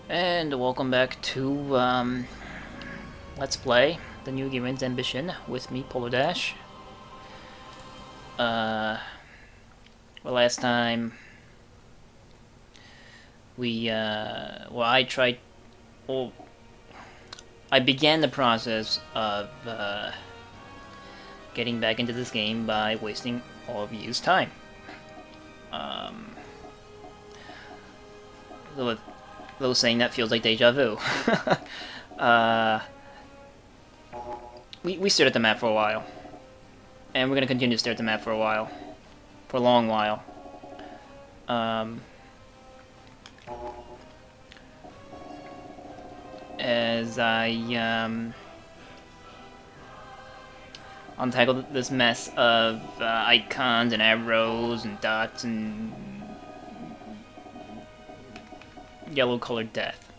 And welcome back to Let's Play the new Giren's Ambition with me, PolarDash. Well, last time we I tried. Well, I began the process of getting back into this game by wasting all of you's time. Um, though saying that feels like deja vu. uh, we stared at the map for a while. And we're going to continue to stare at the map for a while. For a long while. As I untangle this mess of icons and arrows and dots and yellow colored death.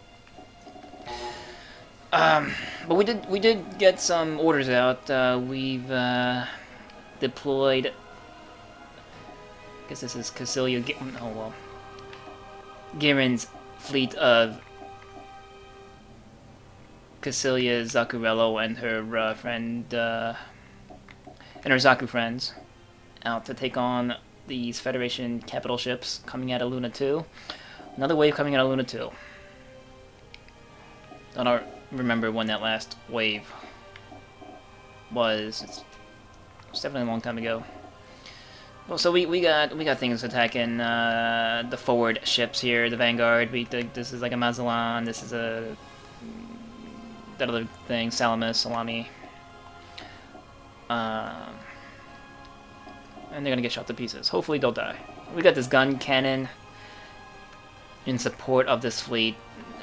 But we did get some orders out. We've deployed. I guess this is Cassilia. Oh well. Giren's fleet of Cassilia, Zakurello, and her friend and her Zaku friends out to take on these Federation capital ships coming out of Luna 2. Another wave coming out of Luna 2. I don't remember when that last wave was. It's definitely a long time ago. Well, so we got things attacking the forward ships here, the Vanguard. This is like a Mazatlan. This is a that other thing, Salamis, Salami. And they're gonna get shot to pieces. Hopefully they'll die. We got this gun cannon in support of this fleet,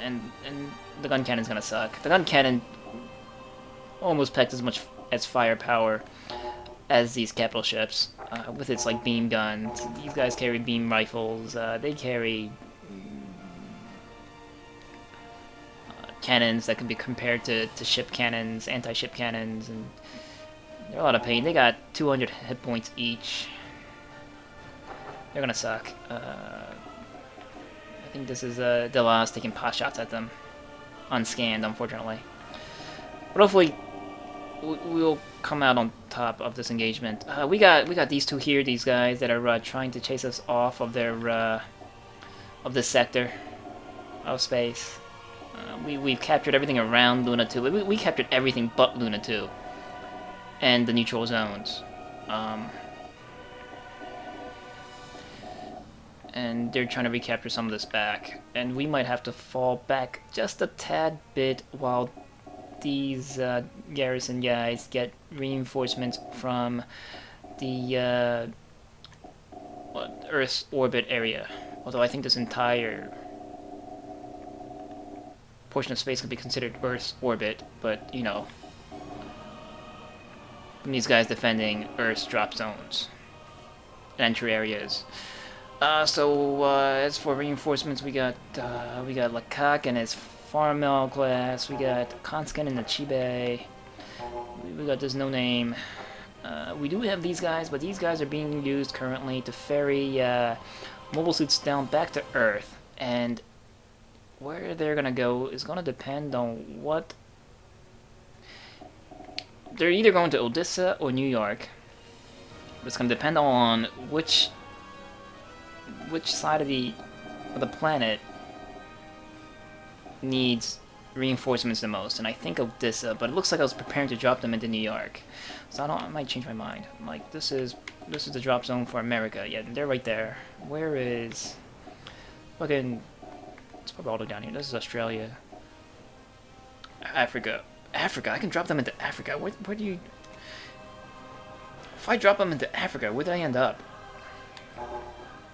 and the gun cannon's gonna suck. The gun cannon almost packed as much as firepower as these capital ships, with its like beam guns. These guys carry beam rifles. They carry cannons that can be compared to ship cannons, anti-ship cannons, and they're a lot of pain. They got 200 hit points each. They're gonna suck. I think this is Delas taking pot shots at them, unscanned, unfortunately. But hopefully, we'll come out on top of this engagement. We got these two here, these guys that are trying to chase us off of their of this sector of space. We've captured everything around Luna 2. We captured everything but Luna 2 and the neutral zones. And they're trying to recapture some of this back, and we might have to fall back just a tad bit while these garrison guys get reinforcements from the Earth's orbit area. Although I think this entire portion of space could be considered Earth's orbit, but you know, these guys defending Earth's drop zones, entry areas. As for reinforcements, we got Lecoq and his Farmel class. We got Konskin and the Chibe. We got this no name. We do have these guys, but these guys are being used currently to ferry mobile suits down back to Earth, and where they're gonna go is gonna depend on what. They're either going to Odessa or New York. But it's gonna depend on which side of the planet needs reinforcements the most, and I think Odessa, but it looks like I was preparing to drop them into New York, so I might change my mind. Like this is the drop zone for America. Yeah, they're right there. Where is fucking? It's probably all the way down here. This is Australia, Africa. I can drop them into Africa. Where do you? If I drop them into Africa, where do I end up?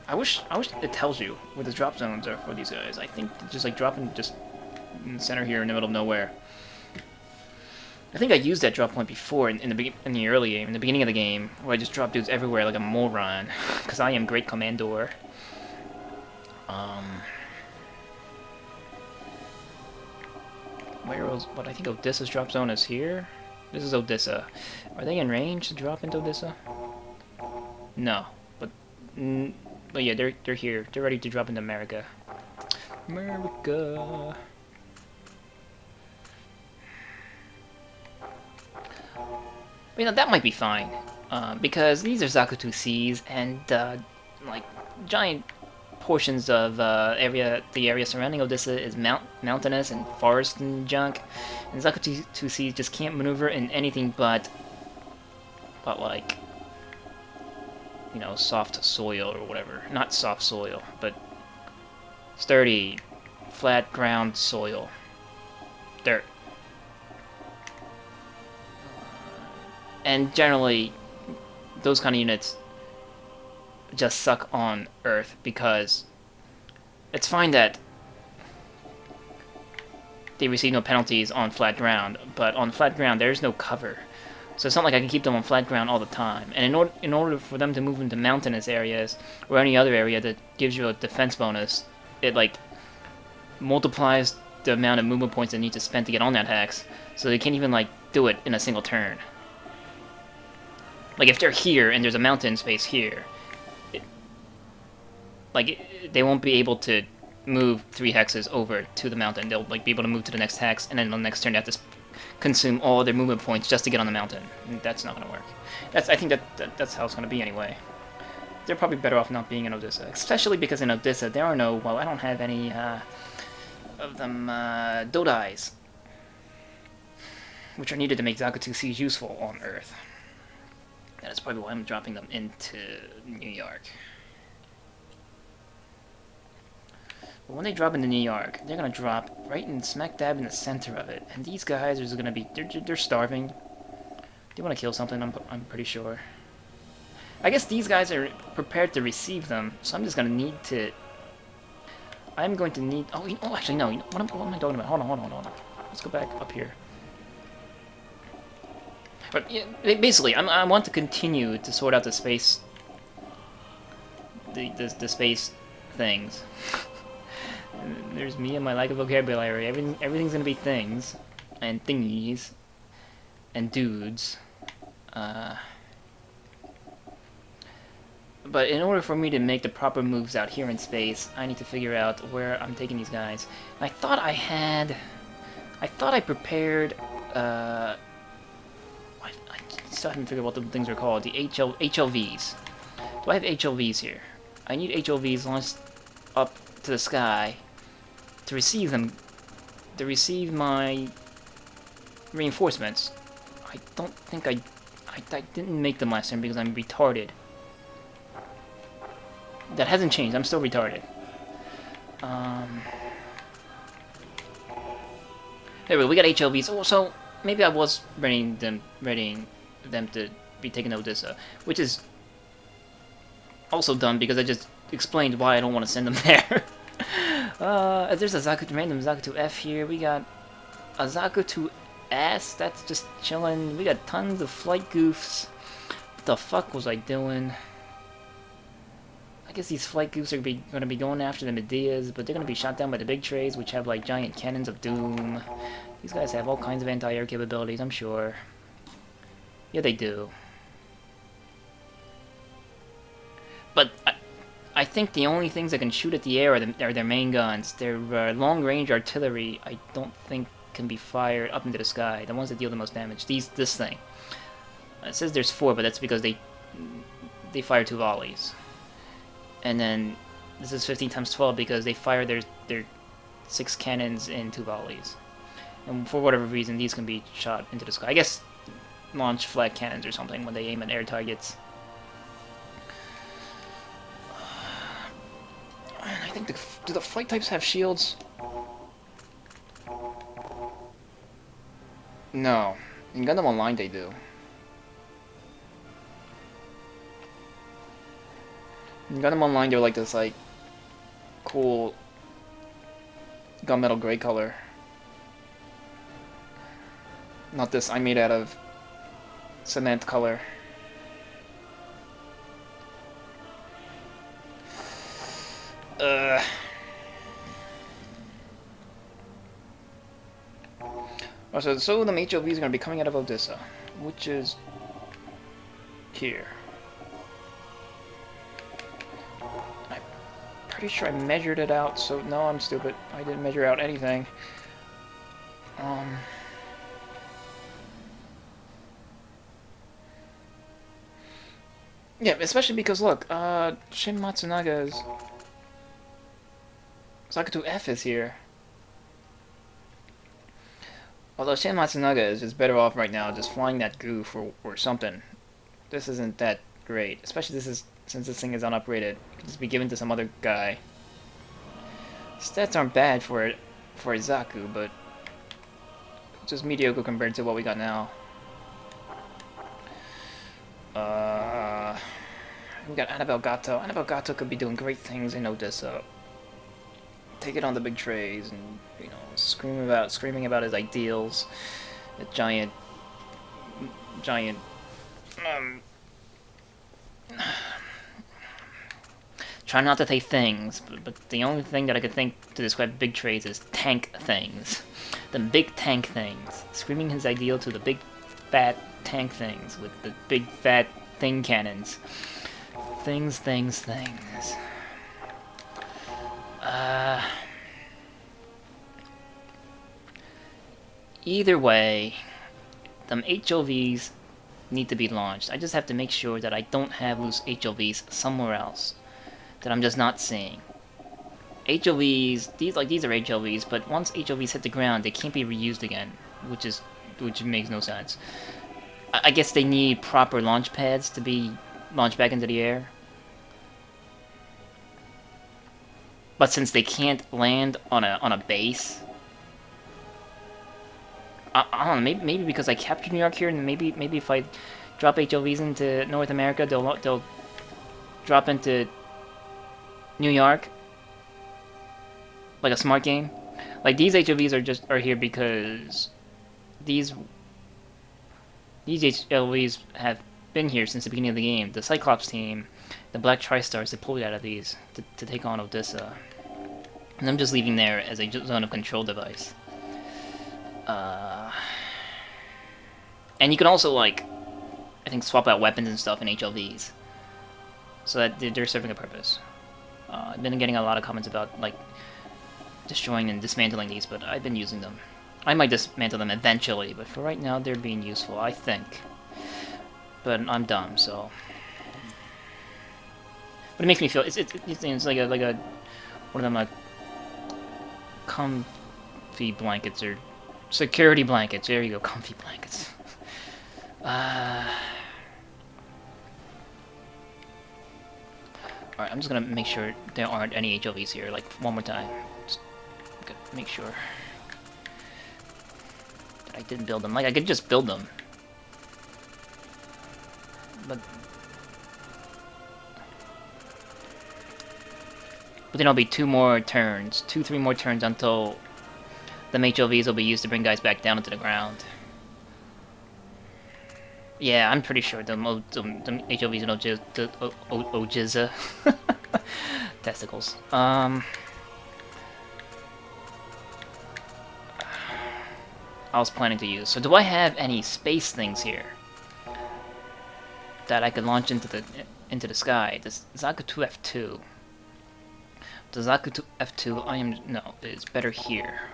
I wish it tells you where the drop zones are for these guys. I think just like dropping just in the center here in the middle of nowhere. I think I used that drop point before in the early game, in the beginning of the game, where I just dropped dudes everywhere like a moron, because I am great commandor. Where else? But I think Odessa's drop zone is here. This is Odessa. Are they in range to drop into Odessa? No, but yeah, they're here. They're ready to drop into America. America. But, that might be fine, because these are Zaku 2Cs, and like giant portions of the area surrounding Odessa is mountainous and forest and junk, and Zaku 2Cs just can't maneuver in anything but like, soft soil or whatever. Not soft soil, but sturdy, flat ground soil. Dirt. And generally, those kind of units just suck on Earth, because it's fine that they receive no penalties on flat ground, but on flat ground there's no cover. So it's not like I can keep them on flat ground all the time. And in order for them to move into mountainous areas or any other area that gives you a defense bonus, it like multiplies the amount of movement points they need to spend to get on that hex. So they can't even like do it in a single turn. Like if they're here and there's a mountain space here, they won't be able to move 3 hexes over to the mountain. They'll like be able to move to the next hex, and then on the next turn they have to consume all their movement points just to get on the mountain. And that's not going to work. I think that's how it's going to be anyway. They're probably better off not being in Odessa, especially because in Odessa there are no, well, I don't have any of them Dodais, which are needed to make Zaku 2Cs useful on Earth. That is probably why I'm dropping them into New York. But when they drop into New York, they're gonna drop right in smack dab in the center of it, and these guys are gonna be they're starving. They want to kill something. I'm pretty sure. I guess these guys are prepared to receive them, so I'm just gonna need to. I'm going to need. Oh, actually no. What am I talking about? Hold on. Let's go back up here. But yeah, basically, I want to continue to sort out the space, the space things. There's me and my lack of vocabulary. Everything's gonna be things, and thingies, and dudes. But in order for me to make the proper moves out here in space, I need to figure out where I'm taking these guys. And I thought I prepared. I still haven't figured out what the things are called. The HLVs. Do I have HLVs here? I need HLVs launched up to the sky to receive them. To receive my reinforcements. I don't think I didn't make them last time because I'm retarded. That hasn't changed. I'm still retarded. There we go. We got HLVs. Oh, so maybe I was readying them to be taken to Odessa, which is also dumb because I just explained why I don't want to send them there. There's a random Zaku 2F here. We got a Zaku 2S that's just chilling. We got tons of flight goofs. What the fuck was I doing? I guess these flight goofs are going to be going after the Medeas, but they're going to be shot down by the big trays, which have like giant cannons of doom. These guys have all kinds of anti-air capabilities, I'm sure. Yeah, they do. But I think the only things that can shoot at the air are their main guns. Their long-range artillery, I don't think can be fired up into the sky. The ones that deal the most damage. This thing. It says there's 4, but that's because they fire 2 volleys. And then this is 15 times 12 because they fire their 6 cannons in 2 volleys. And for whatever reason, these can be shot into the sky. I guess launch flat cannons or something when they aim at air targets. I think do the flight types have shields? No. In Gundam Online they do. In Gundam Online they're like this like cool gunmetal gray color. Not this I'm made out of cement color. So the HLVs are going to be coming out of Odessa, which is here. I'm pretty sure I measured it out, so no, I'm stupid. I didn't measure out anything. Yeah, especially because look, Shin Matsunaga's Zaku F is here. Although Shin Matsunaga is just better off right now just flying that goof or something. This isn't that great, especially since this thing is unupgraded. It could just be given to some other guy. Stats aren't bad for a Zaku, but just mediocre compared to what we got now. We got Annabelle Gato. Annabelle Gato could be doing great things in Odessa. Take it on the big trays and, you know, screaming about his ideals. A giant try not to say things, but the only thing that I could think to describe big trays is tank things. The big tank things. Screaming his ideal to the big fat tank things with the big fat thing cannons. Things. Either way, them HOVs need to be launched. I just have to make sure that I don't have loose HOVs somewhere else that I'm just not seeing. HOVs, these are HOVs, but once HOVs hit the ground, they can't be reused again, which makes no sense. I guess they need proper launch pads to be launched back into the air. But since they can't land on a base, I don't know. Maybe because I captured New York here, and maybe if I drop HOVs into North America, they'll drop into New York like a smart game. Like these HOVs are here because these HOVs have been here since the beginning of the game. The Cyclops team, the Black Tri-Stars, they pulled out of these to take on Odessa. And I'm just leaving there as a zone of control device. And you can also, like, I think swap out weapons and stuff in HLVs. So that they're serving a purpose. I've been getting a lot of comments about, like, destroying and dismantling these, but I've been using them. I might dismantle them eventually, but for right now, they're being useful, I think. But I'm dumb, so... But it makes me feel... It's like a... One of them, like... Comfy blankets, or... Security blankets. There you go, comfy blankets. Alright, I'm just gonna make sure there aren't any HOVs here, like, one more time. Just make sure that I didn't build them. Like, I could just build them. But then it'll be 3 more turns until the HOVs will be used to bring guys back down into the ground. Yeah, I'm pretty sure the HOVs and Ojiza testicles. I was planning to use. So do I have any space things here that I could launch into the sky? This Zaku 2F2. The Zaku 2F2 no, it's better here.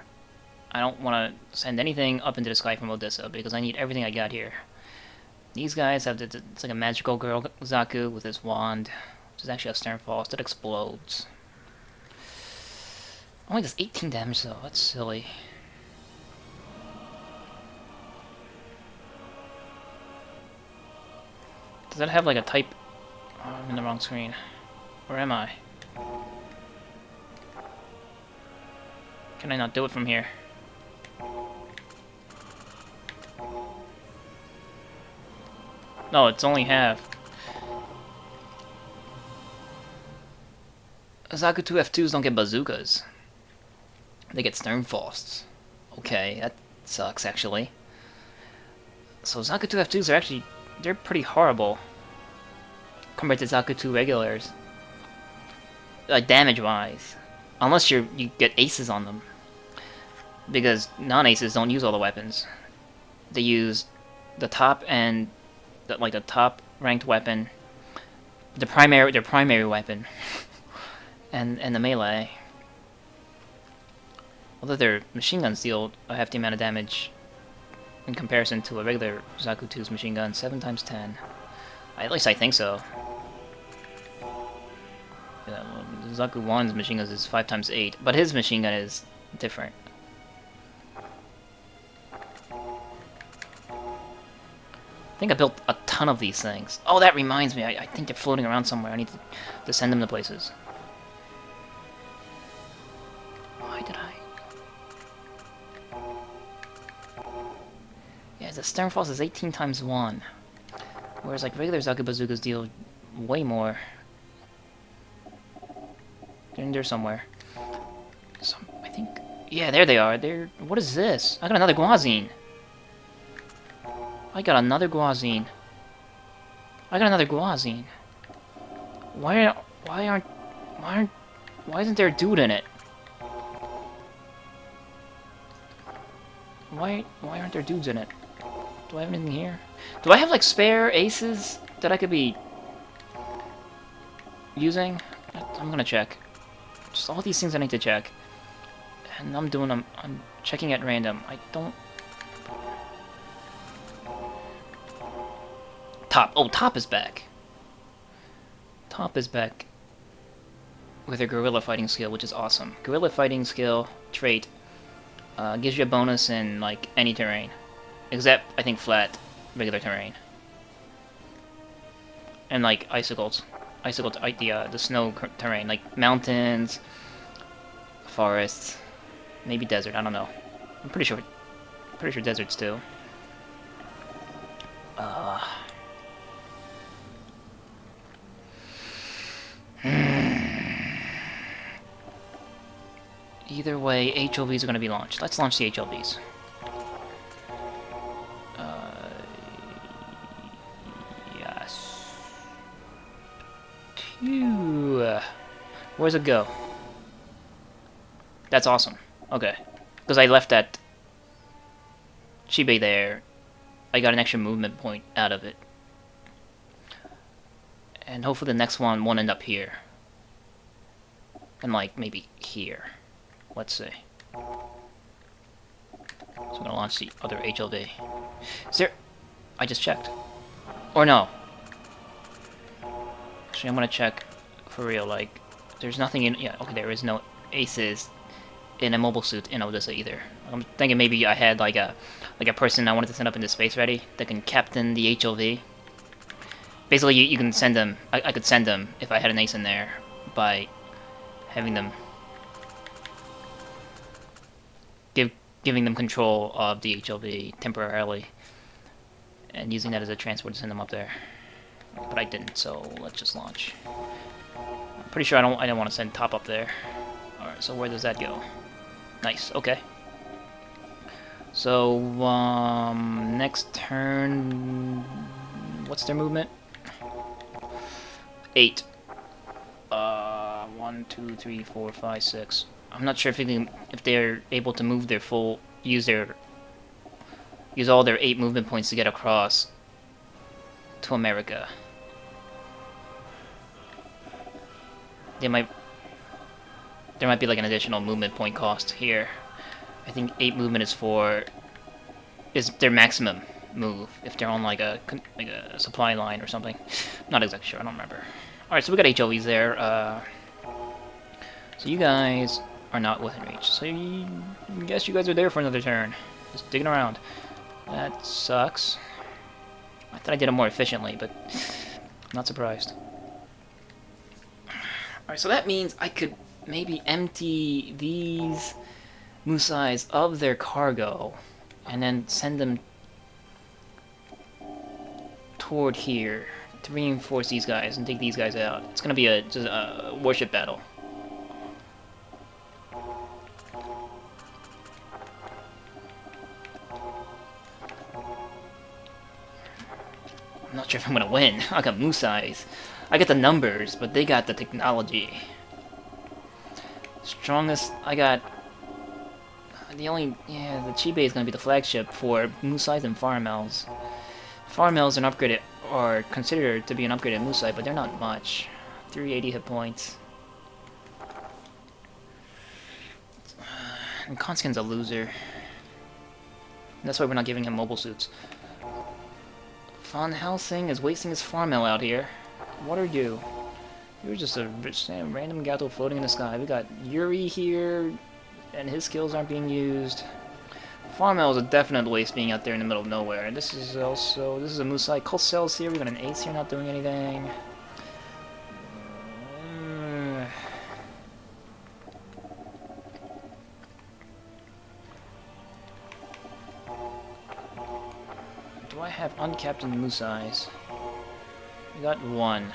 I don't want to send anything up into the sky from Odessa because I need everything I got here. These guys have it's like a magical girl Zaku with his wand, which is actually a stern false that explodes. Only does 18 damage though. That's silly. Does that have like a type? Oh, I'm in the wrong screen. Where am I? Can I not do it from here? No, it's only half. Zaku 2F2s don't get bazookas. They get Sternfausts. Okay, that sucks, actually. So Zaku 2F2s are actually... they're pretty horrible compared to Zaku 2 regulars. Like, damage-wise. Unless you get aces on them. Because non-aces don't use all the weapons. They use the top and... the top ranked weapon, their primary weapon, and the melee. Although their machine guns deal a hefty amount of damage in comparison to a regular Zaku 2's machine gun, 7 times 10. At least I think so. Yeah, well, Zaku 1's machine gun is 5 times 8, but his machine gun is different. I think I built a ton of these things. Oh, that reminds me, I think they're floating around somewhere. I need to send them to places. Why did I? Yeah, the stern force is 18 times 1. Whereas like regular Zaku bazookas deal way more. They're in there somewhere. I think... Yeah, there they are. What is this? I got another Guazine. I got another Guazine. Why isn't there a dude in it? Why aren't there dudes in it? Do I have anything here? Do I have like spare aces that I could be using? I'm gonna check. Just all these things I need to check. And I'm checking at random. I don't... Top. Oh, Top is back. Top is back with her guerrilla fighting skill, which is awesome. Guerrilla fighting skill trait gives you a bonus in like any terrain, except I think flat regular terrain and like the snow terrain, like mountains, forests, maybe desert. I don't know. I'm pretty sure deserts too. Either way, HLVs are going to be launched. Let's launch the HLVs. Yes. Phew. Where's it go? That's awesome. Okay. Because I left that Chibe there. I got an extra movement point out of it. And hopefully the next one won't end up here. And like, maybe here. Let's see. So I'm gonna launch the other HLV. Is there... I just checked. Or no. Actually, I'm gonna check for real, like... There's nothing in... Yeah, okay, there is no aces in a mobile suit in Odessa either. I'm thinking maybe I had like a person I wanted to send up into space ready that can captain the HLV. Basically, you can send them... I could send them if I had an ace in there by having them... giving them control of the HLV temporarily and using that as a transport to send them up there. But I didn't, so let's just launch. I'm pretty sure I don't want to send Top up there. Alright, so where does that go? Nice, okay. So, next turn... What's their movement? 8. 1, 2, 3, 4, 5, 6. I'm not sure if they're able to move their full... Use all their 8 movement points to get across to America. There might be like an additional movement point cost here. I think 8 movement is their maximum move if they're on like a supply line or something. Not exactly sure. I don't remember. All right, so we got HLVs there. So you guys are not within reach. So I guess you guys are there for another turn. Just digging around. That sucks. I thought I did it more efficiently, but I'm not surprised. Alright, so that means I could maybe empty these Musais of their cargo and then send them toward here to reinforce these guys and take these guys out. It's gonna be just a warship battle. I'm not sure if I'm gonna win. I got Musais. I got the numbers, but they got the technology. Strongest, I got... the Chibe is gonna be the flagship for Musais and Farmels. Farmels are considered to be an upgraded Musai, but they're not much. 380 hit points. And Conskin's a loser. And that's why we're not giving him mobile suits. Von Helsing is wasting his farm mill out here. What are you? You're just a random Gato floating in the sky. We got Yuri here, and his skills aren't being used. Farm mill is a definite waste being out there in the middle of nowhere. And this is a Musai. Cult Cells here. We got an Ace here not doing anything. Do I have uncaptained Musais? We got one.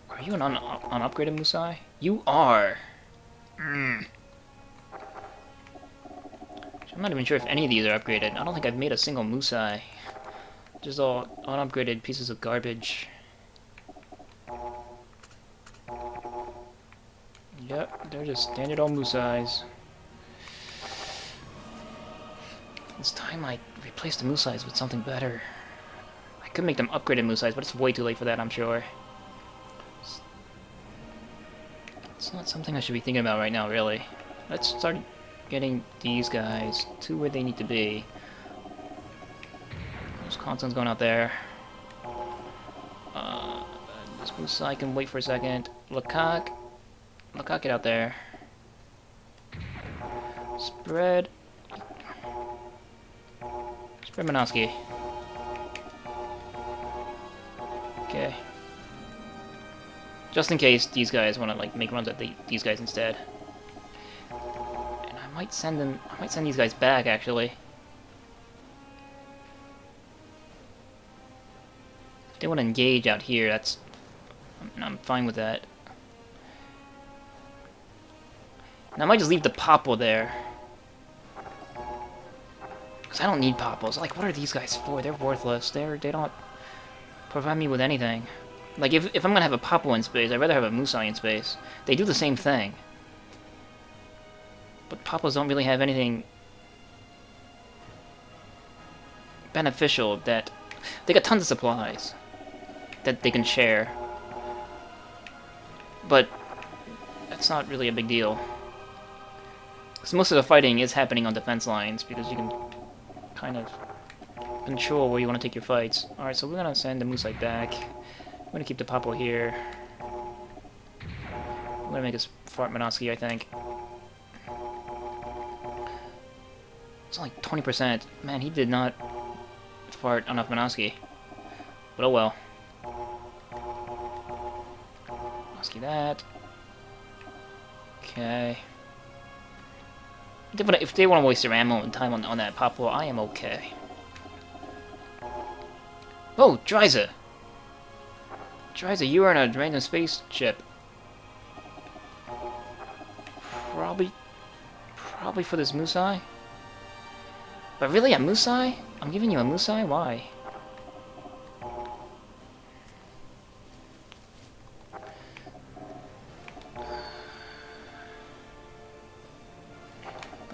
Are you an unupgraded Musai? You are! I'm not even sure if any of these are upgraded. I don't think I've made a single Musai. Just all unupgraded pieces of garbage. Yep, they're just standard old Musais. It's time I replace the Musais with something better. I could make them upgraded Musais, but it's way too late for that, I'm sure. It's not something I should be thinking about right now, really. Let's start getting these guys to where they need to be. There's Constant's going out there. This Musai can wait for a second. Lecoq, get out there. Spread Minoski. Okay. Just in case these guys want to like make runs at these guys instead. And I might send these guys back actually. If they want to engage out here, I'm fine with that. And I might just leave the Popple there. Because I don't need Popples. Like, what are these guys for? They're worthless. They don't provide me with anything. Like, if I'm gonna have a Popple in space, I'd rather have a Musai in space. They do the same thing. But Popples don't really have anything beneficial that... They got tons of supplies that they can share. But that's not really a big deal. Because most of the fighting is happening on defense lines, because you can kind of control where you want to take your fights. Alright, so we're going to send the Musai back. I'm going to keep the Popple here. I'm going to make us fart Minoski, I think. It's only 20%. Man, he did not fart enough Minoski. But oh well. Minoski that. Okay. If they want to waste their ammo and time on that Popple, I am okay. Oh, Dryza! Dryza, you are in a random spaceship. Probably for this Musai? But really, a Musai? I'm giving you a Musai? Why?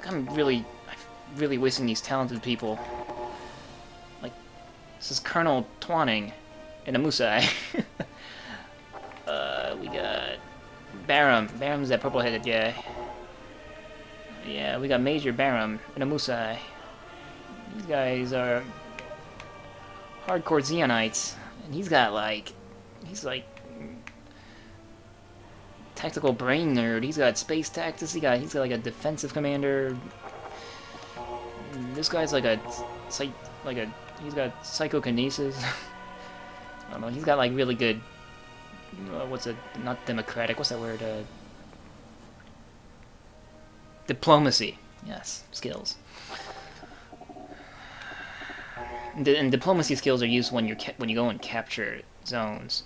I'm really wasting these talented people. Like, this is Colonel Twanning in a Musai. We got Barum. Barum's that purple-headed guy. Yeah, we got Major Barum in a Musai. These guys are hardcore Zeonites, and he's like tactical brain nerd. He's got space tactics. He's got like a defensive commander. This guy's he's got psychokinesis. I don't know. He's got like really good. Not democratic. What's that word? Diplomacy. Yes, skills. And diplomacy skills are used when you go and capture zones.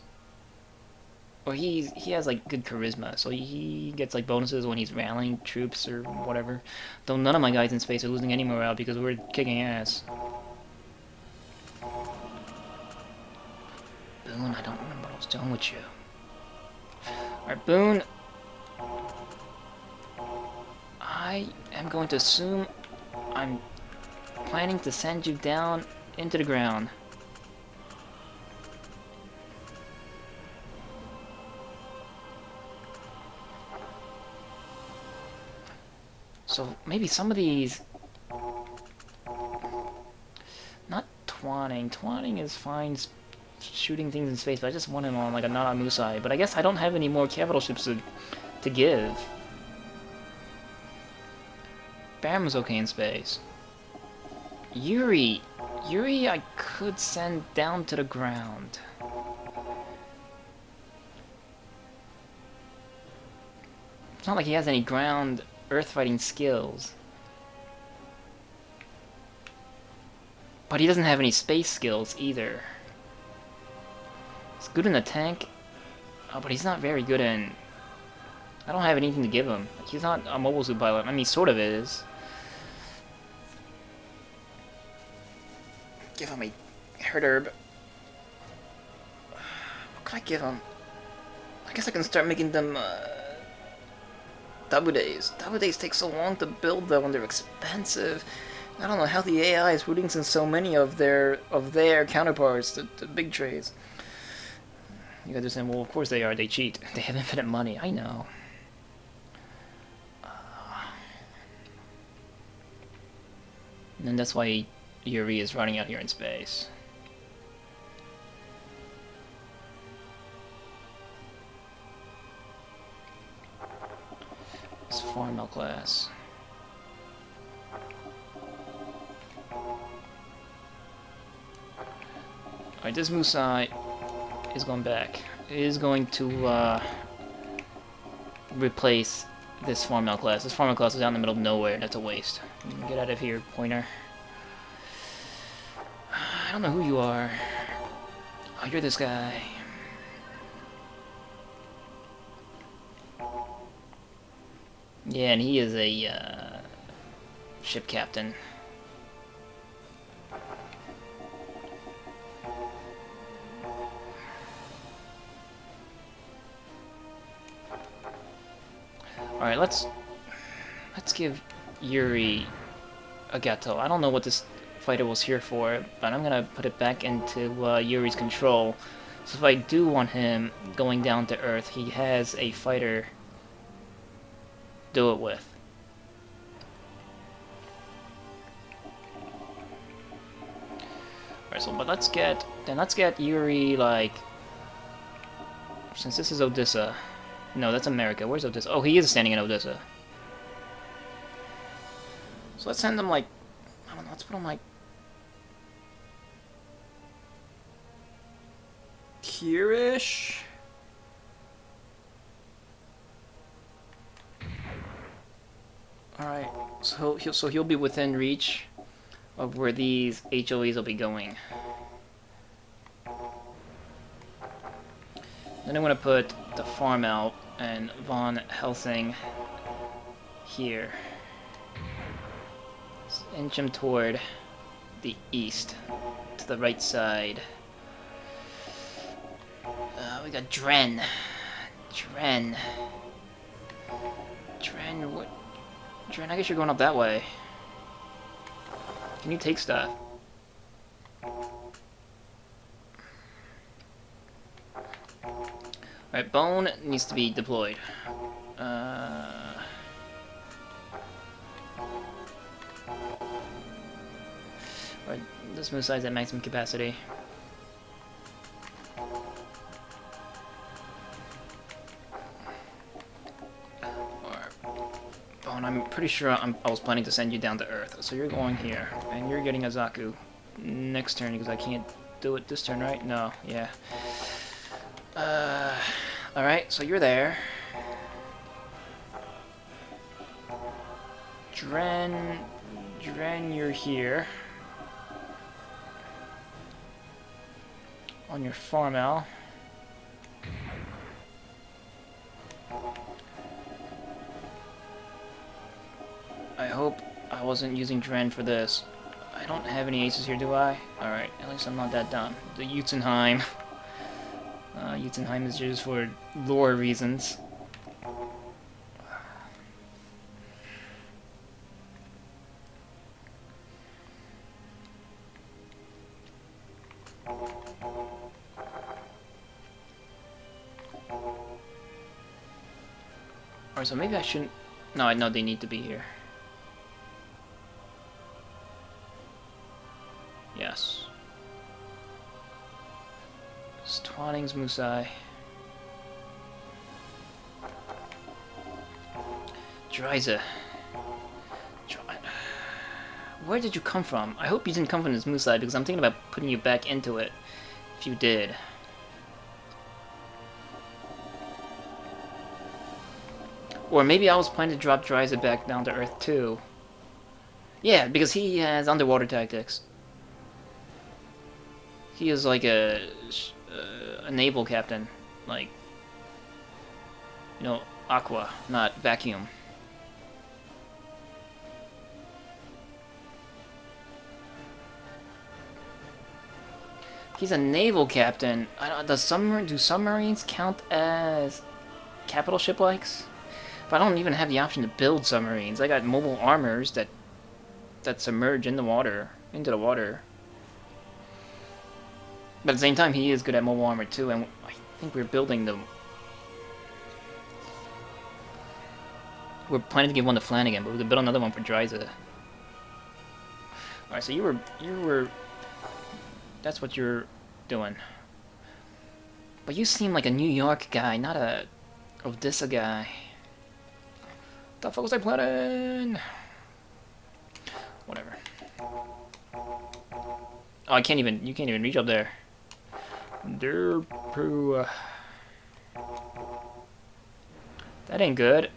Or he has like good charisma, so he gets like bonuses when he's rallying troops or whatever. Though none of my guys in space are losing any morale because we're kicking ass. Boone, I don't remember what I was doing with you. Alright, Boone. I am going to assume I'm planning to send you down into the ground. So maybe some of these... Not Twanning. Twanning is fine shooting things in space, but I just want him on like a Nana Musai. But I guess I don't have any more capital ships to give. Bam's okay in space. Yuri I could send down to the ground. It's not like he has any ground earth fighting skills. But he doesn't have any space skills either. He's good in the tank. Oh, but he's not very good in... I don't have anything to give him. He's not a mobile suit pilot. I mean, he sort of is. Give him a herd herb. What can I give him? I guess I can start making them Dabudays. Dabudays take so long to build though, and they're expensive. I don't know how the AI is rooting in so many of their counterparts, the big trades. You guys are saying, well, of course they are. They cheat. They have infinite money. I know. And that's why Yuri is running out here in space. It's Farmel class. Alright, this Musai is going back. It is going to replace this Farmel class. This Farmel class is out in the middle of nowhere. That's a waste. Get out of here, pointer. I don't know who you are. Oh, you're this guy. Yeah, and he is a ship captain. Alright, let's give Yuri a gato. I don't know what this fighter was here for, but I'm gonna put it back into Yuri's control. So if I do want him going down to Earth, he has a fighter to do it with. Alright, so but let's get Yuri, like, since this is Odessa. No, that's America. Where's Odessa? Oh, he is standing in Odessa. So let's send him, like, I don't know, let's put him, like, here-ish? Alright, so he'll be within reach of where these HOEs will be going. Then I'm going to put the farm out and Von Helsing here. Let's inch him toward the east, to the right side. We got Gihren. Gihren, what? Gihren, I guess you're going up that way. Can you take stuff? Alright, Bone needs to be deployed. Alright, this move size at maximum capacity. Bone, I'm pretty sure I was planning to send you down to Earth. So you're going here, and you're getting a Zaku next turn because I can't do it this turn, right? No, yeah. Alright, so you're there. Gihren, you're here. On your farm, Al. I hope I wasn't using Gihren for this. I don't have any aces here, do I? Alright, at least I'm not that dumb. The Jotunheim. Jotunheim is used for lore reasons. Alright, so maybe I shouldn't... No, I know they need to be here. Yes. Twanning's Musai. Dryza. Where did you come from? I hope you didn't come from this Musai, because I'm thinking about putting you back into it. If you did. Or maybe I was planning to drop Dryza back down to Earth too. Yeah, because he has underwater tactics. He is like a naval captain. Like, you know, aqua, not vacuum. He's a naval captain. Do submarines count as capital ship likes? But I don't even have the option to build submarines. I got mobile armors that submerge in the water, into the water. But at the same time, he is good at mobile armor too, and I think we're building them. We're planning to give one to Flanagan, but we could build another one for Dryza. Alright, so you were that's what you're doing. But you seem like a New York guy, not a Odessa guy. What the fuck was I planning? Whatever. Oh, you can't even reach up there. That ain't good.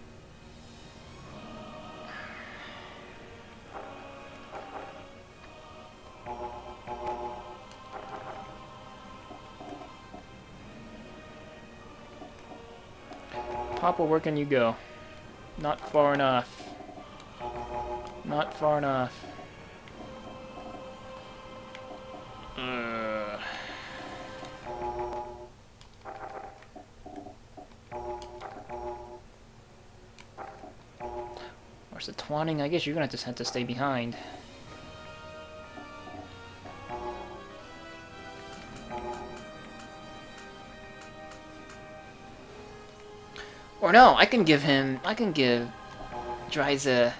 Papa, where can you go? Not far enough. Not far enough. Where's the Twanning? I guess you're gonna just have to stay behind. Or no, I can give Dryza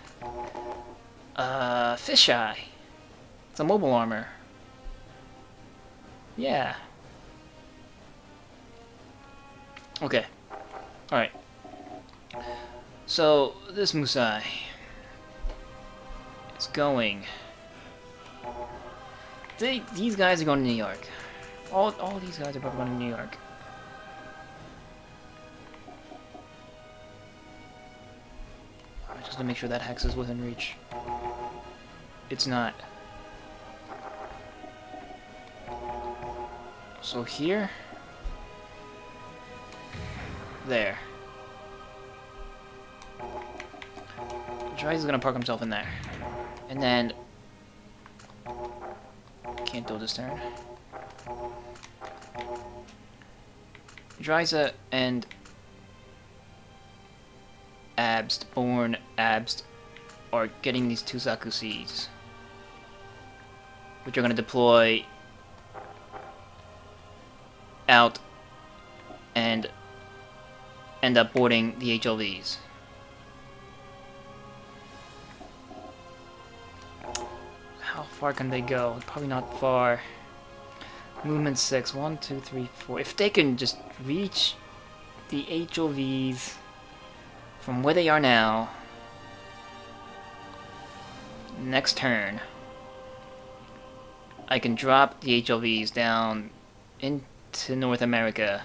fisheye. It's a mobile armor. Yeah. Okay. Alright. So, this Musai is going... These guys are going to New York. All these guys are probably going to New York. Just to make sure that hex is within reach. It's not. So here. There. Dryza's gonna park himself in there. And then... Can't do this turn. Dryza and... Born Abst are getting these two Zaku seeds, which are going to deploy out and end up boarding the HLVs. How far can they go? Probably not far. Movement 6. 1, 2, 3, 4. If they can just reach the HLVs from where they are now, next turn, I can drop the HLVs down into North America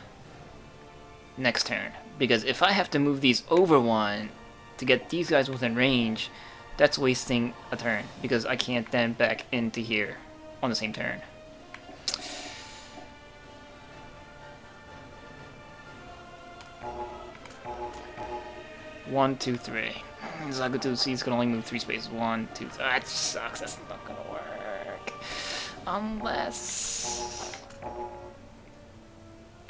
next turn. Because if I have to move these over one to get these guys within range, that's wasting a turn. Because I can't then back into here on the same turn. One, two, three. Zaku 2C's can only move 3 spaces. 1, 2, 3. That sucks. That's not gonna work.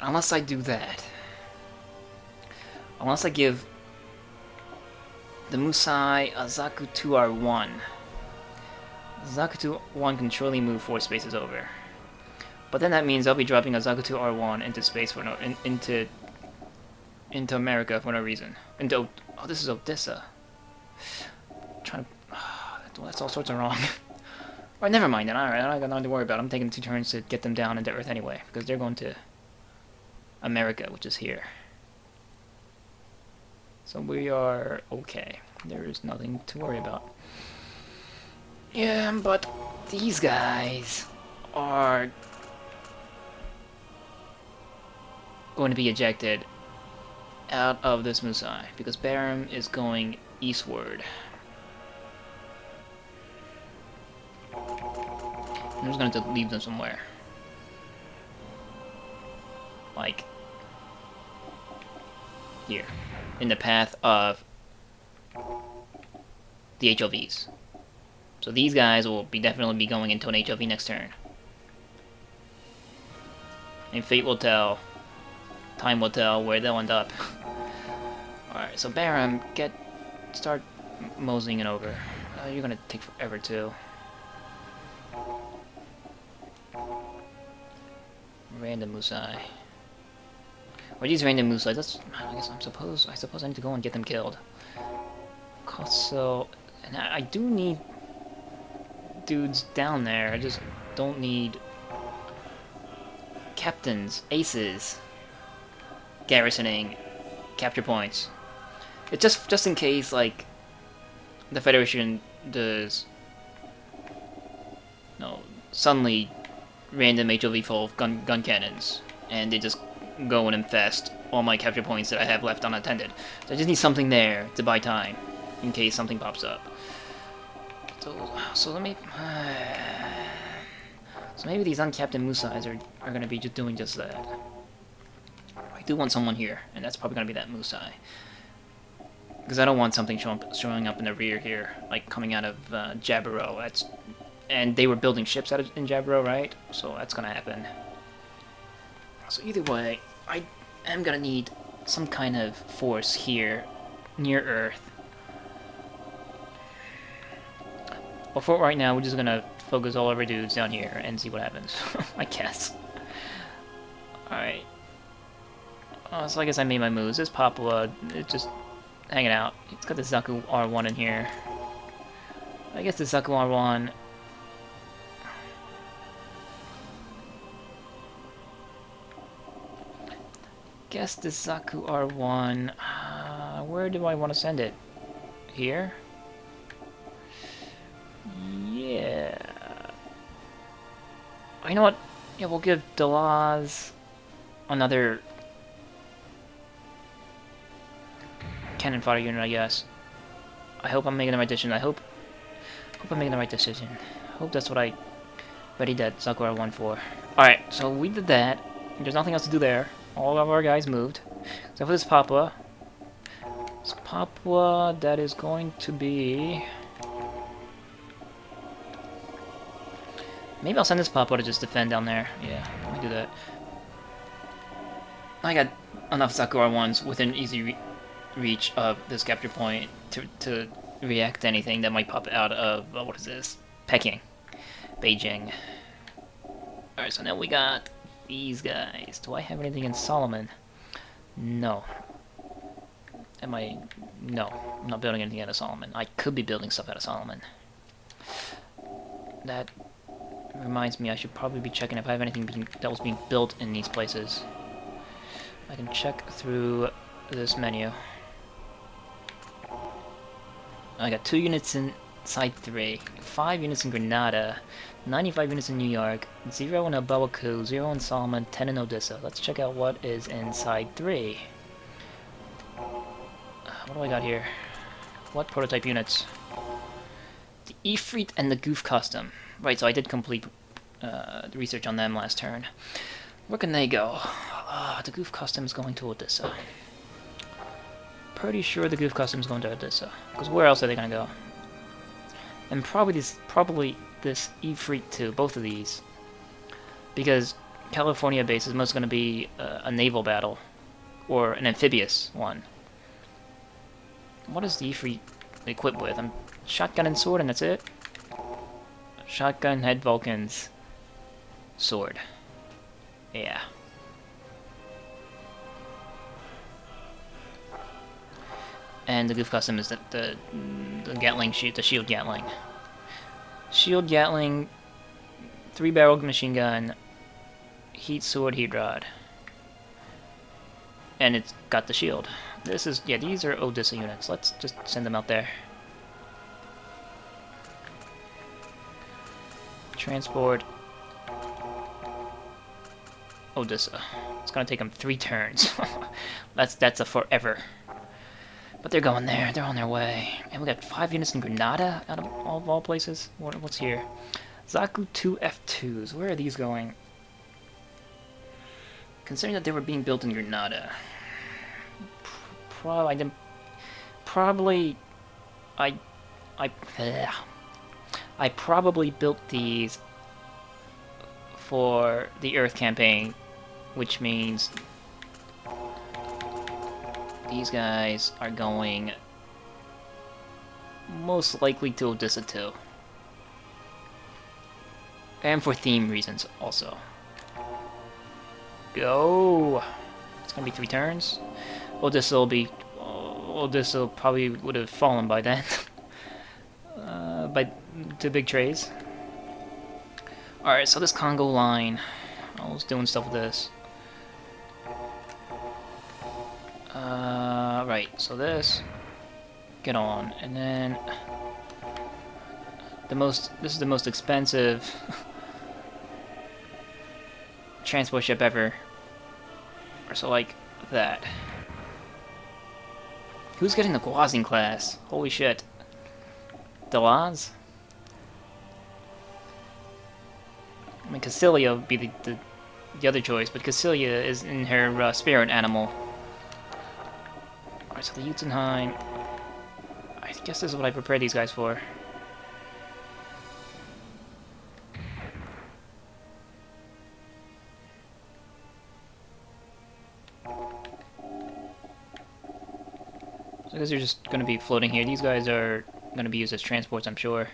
Unless I do that. Unless I give the Musai a Zaku 2R1. Zaku 2R1 can surely move 4 spaces over. But then that means I'll be dropping a Zaku 2R1 into space for no into America for no reason. Into oh, this is Odessa. That's all sorts of wrong. Alright, never mind then. Alright, I got nothing to worry about. I'm taking 2 turns to get them down into Earth anyway, because they're going to America, which is here. So we are okay. There is nothing to worry about. Yeah, but these guys are going to be ejected out of this Musai, because Barum is going eastward. I'm just going to leave them somewhere. Like here. In the path of the HOVs. So these guys will definitely be going into an HOV next turn. And fate will tell, time will tell where they'll end up. Alright, so Barum, start moseying it over. You're gonna take forever too. Random Musai. Or these random Musai, that's, I guess I suppose I need to go and get them killed. So, and I do need dudes down there, I just don't need captains, aces, garrisoning capture points. It's just in case, like, the Federation does, no, suddenly random HOV full of gun cannons, and they just go and infest all my capture points that I have left unattended. So I just need something there to buy time, in case something pops up. So let me... so maybe these uncaptained Musais are going to be just doing just that. I do want someone here, and that's probably going to be that Musai. Because I don't want something showing up in the rear here, like coming out of Jaburo. And they were building ships in Jaburo, right? So that's going to happen. So either way, I am going to need some kind of force here, near Earth. But for right now, we're just going to focus all of our dudes down here and see what happens, I guess. Alright. So I guess I made my moves. This Papua, it's just hanging out. It's got the Zaku R1 in here. I guess the Zaku R1... guess the Zaku R1... where do I want to send it? Here? Yeah... you know what? Yeah, we'll give Delaz another cannon fodder unit, I guess. I hope I'm making the right decision. I hope I'm making the right decision. I hope that's what I readied that Zaku R1 for. Alright, so we did that. There's nothing else to do there. All of our guys moved. Except for this Papua. This Papua, that is going to be... maybe I'll send this Papua to just defend down there. Yeah, let me do that. I got enough Zaku R1s within easy reach of this capture point to react to anything that might pop out of, what is this? Peking. Beijing. Alright, so now we got these guys. Do I have anything in Solomon? No. No, I'm not building anything out of Solomon. I could be building stuff out of Solomon. That reminds me, I should probably be checking if I have anything that was being built in these places. I can check through this menu. I got 2 units in Side 3, 5 units in Grenada, 95 units in New York, 0 in Abawaku, 0 in Solomon, 10 in Odessa. Let's check out what is in Side 3. What do I got here? What prototype units? The Ifrit and the Goof Custom. Right, so I did complete the research on them last turn. Where can they go? The Goof Custom is going to Odessa. Pretty sure the Goof Custom is going to Odessa. Because where else are they going to go? And probably this Ifrit too, both of these. Because California base is most going to be a naval battle. Or an amphibious one. What is the Ifrit equipped with? Shotgun and sword and that's it? Shotgun, head Vulcans, sword. Yeah. And the Goof Custom is the Gatling shoot, the shield Gatling. Shield Gatling, 3-barreled machine gun, heat sword, heat rod. And it's got the shield. This is, yeah, these are Odessa units. Let's just send them out there. Transport Odessa. It's gonna take them 3 turns. that's a forever. But they're going there. They're on their way. And we got 5 units in Granada out of all places. What's here? Zaku 2 F2s. Where are these going? Considering that they were being built in Granada, I probably built these for the Earth campaign, which means these guys are going most likely to Odessa 2. And for theme reasons also. Go! It's gonna be 3 turns. Odessa probably would have fallen by then. By 2 big trays. Alright, so this Congo line. I was doing stuff with this. Right, so this. Get on. And then this is the most expensive transport ship ever. Or so like that. Who's getting the Guazing class? Holy shit. Delaz? I mean, Cassilia would be the other choice, but Cassilia is in her spirit animal. Alright, so the Jotunheim. I guess this is what I prepared these guys for. So I guess they're just going to be floating here. These guys are going to be used as transports, I'm sure.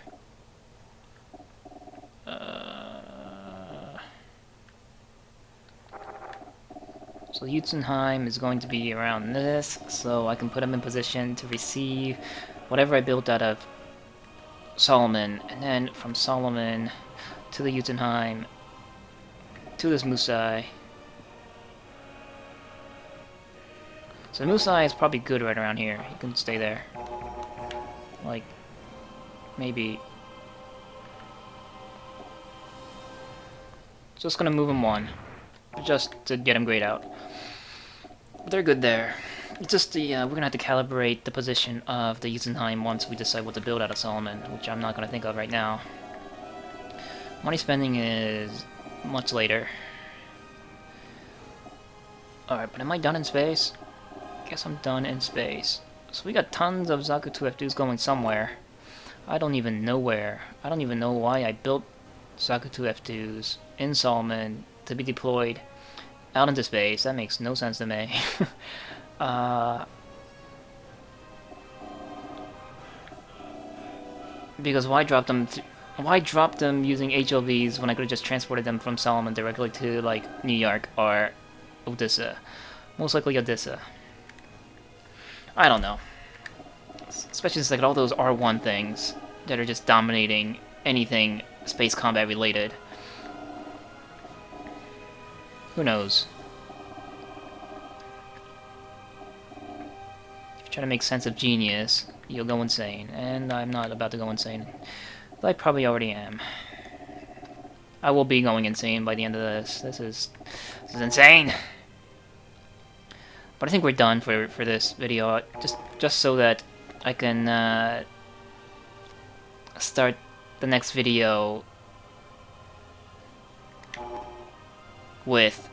So Jotunheim is going to be around this, so I can put them in position to receive whatever I built out of Solomon, and then from Solomon to the Jotunheim to this Musai. So Musai is probably good right around here. He can stay there. Like, maybe. Just gonna move him 1. Just to get him grayed out. But they're good there. It's just the, we're gonna have to calibrate the position of the Jotunheim once we decide what to build out of Solomon, which I'm not gonna think of right now. Money spending is much later. Alright, but am I done in space? Guess I'm done in space. So we got tons of Zaku 2 F2s going somewhere. I don't even know where. I don't even know why I built Zaku 2 F2s in Solomon to be deployed out into space. That makes no sense to me. Because why drop them? Why drop them using HLVs when I could have just transported them from Solomon directly to like New York or Odessa? Most likely Odessa. I don't know. Especially since like all those R1 things that are just dominating anything space combat related. Who knows? If you're trying to make sense of genius, you'll go insane. And I'm not about to go insane. But I probably already am. I will be going insane by the end of this. This is insane! But I think we're done for this video. Just so that I can start the next video with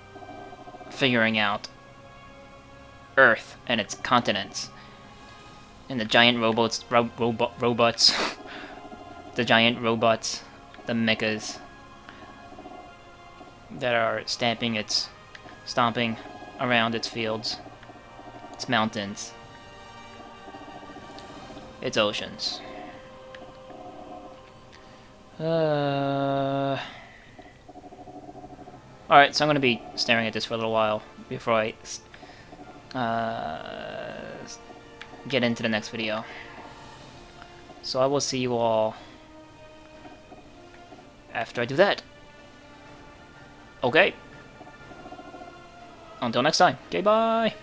figuring out Earth and its continents, and the giant robots, the giant robots, the mechas that are stomping around its fields, its mountains, its oceans. Alright, so I'm going to be staring at this for a little while before I get into the next video. So I will see you all after I do that. Okay. Until next time. Okay, bye.